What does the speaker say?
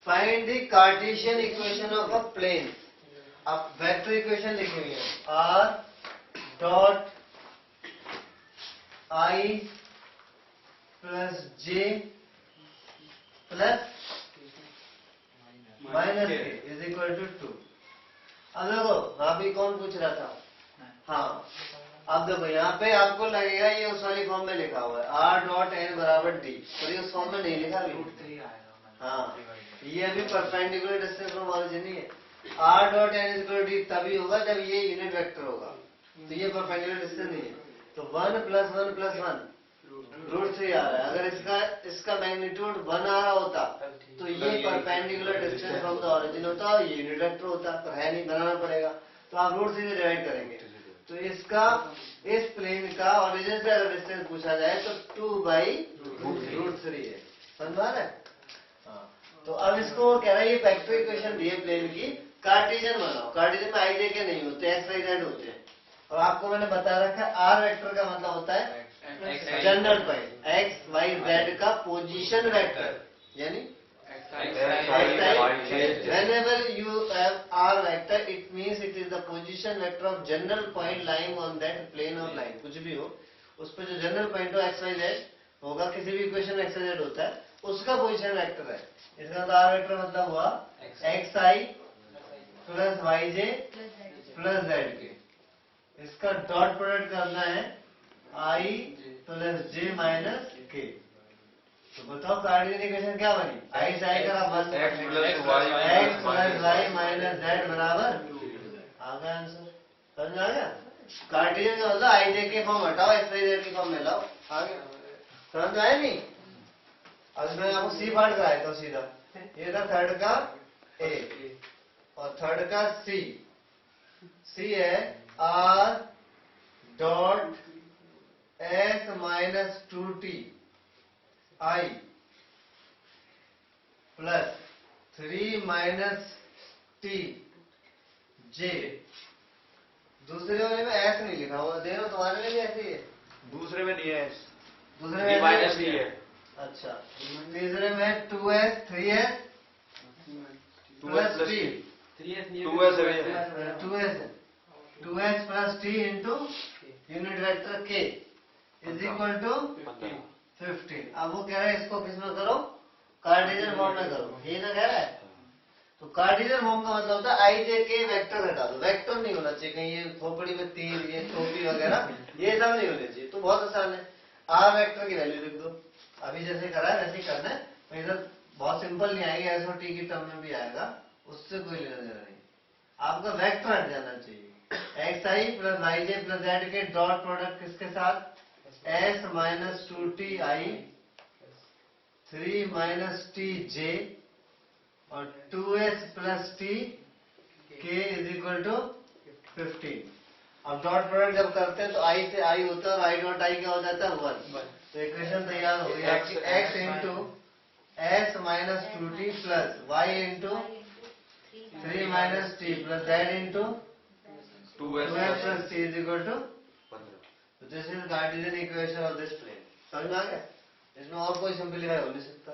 Find the Cartesian equation of a plane. आप vector equation लिखेंगे r dot i plus j plus minus k is equal to 2। अब देखो अभी कौन पूछ रहा था? हाँ, अब देखो यहाँ पे आपको लगेगा ये उस वाली फॉर्म में लिखा हुआ है r डॉट n बराबर d, पर ये उस फॉर्म में नहीं लिखा अभी। हाँ, ये अभी परपेंडिकुलर डिस्टेंस फ्रॉम ओरिजिन ही है। r dot n is equal to d तभी होगा जब ये यूनिट वेक्टर होगा, तो ये परपेंडिकुलर डिस्टेंस नहीं है। तो 1 प्लस 1 प्लस 1 √3 आ रहा है। अगर इसका मैग्नीट्यूड 1 आ रहा होता तो ये perpendicular distance from the origin होता और ये यूनिट वेक्टर होता, पर है नहीं, बनाना पड़ेगा। तो आप √3 से डिवाइड करेंगे, तो इसका इस प्लेन का ओरिजिन से अगर डिस्टेंस पूछा जाए तो 2/√3 है। समझ आ रहा है? हाँ, तो अब इसको कह रहा है ये वेक्टर इक्वेशन दी है प्लेन की, कार्टेशियन बनाओ। कार्टेशियन में आई जे के नहीं होते, एक्स वाई जेड होते हैं। और आपको मैंने बता रखा है आर वेक्टर का मतलब होता है general point, x y z का पोजीशन वेक्टर, यानी whenever you have r vector it means it is the position vector of general point lying on that plane or line। कुछ भी हो उस पर जो जनरल पॉइंट हो एक्स वाई जेड होगा, किसी भी इक्वेशन एक्स वाई जेड होता है उसका पोजीशन वेक्टर है। इसका तो r वेक्टर मतलब हुआ एक्स आई प्लस वाई जे प्लस जेड के। इसका डॉट प्रोडक्ट करना है आई प्लस जे माइनस के। तो बताओ कार्टेशियन इक्वेशन क्या बनी? आई से आई करा 1 x plus y minus z बराबर आ गया आंसर। समझ आ गया? कार्टेशियन का मतलब आई जे के फॉर्म हटाओ, एक्स वाई जेड की फॉर्म में लाओ, आ गया। समझ आया नहीं? अब मैं आपको सी पार्ट कराया था सीधा। ये था थर्ड का ए और थर्ड का सी। सी है R dot S minus 2t आई प्लस 3 माइनस टी जे। दूसरे वाले में एस नहीं लिखा हुआ, देखो तुम्हारे में भी ऐसे ही है। दूसरे में नहीं है, दूसरे में माइनस नहीं है। अच्छा, तीसरे में 2s 3s plus T 2s plus T into unit vector के इज इक्वल टू 15। अब वो कह रहा है इसको किसमें करो? कार्टेशियन फॉर्म में करो, ये ना कह रहा है। तो कार्टेशियन फॉर्म का मतलब होता है आई जे के वेक्टर हटा दो। वेक्टर नहीं होना चाहिए कहीं, ये खोपड़ी में तीर, ये टोपी वगैरह ये सब नहीं होने चाहिए। तो बहुत आसान है, आर वेक्टर की वैल्यू लिख दो। अभी जैसे करा है वैसे ही करना है। तो इधर बहुत सिंपल नहीं आएगी, एस और टी की टर्म में भी आएगा, उससे कोई लेना देना नहीं। आपका वेक्टर हट जाना चाहिए। एक्स आई प्लस वाई जे प्लस जेड के डॉट प्रोडक्ट किसके साथ? एस माइनस 2t आई 3 माइनस टी जे और 2s प्लस टी के इज इक्वल टू 15। अब डॉट प्रोडक्ट जब करते हैं तो आई से आई होता है और आई डॉट आई क्या हो जाता है 1। तो इक्वेशन तैयार हो गई आपकी x into s minus 2t plus y into 3 minus t plus z into 2s plus t is equal to 15। This is Cartesian equation of this plane. समझ में आ गया? इसमें और कोई सिंपलीफाई हो नहीं सकता।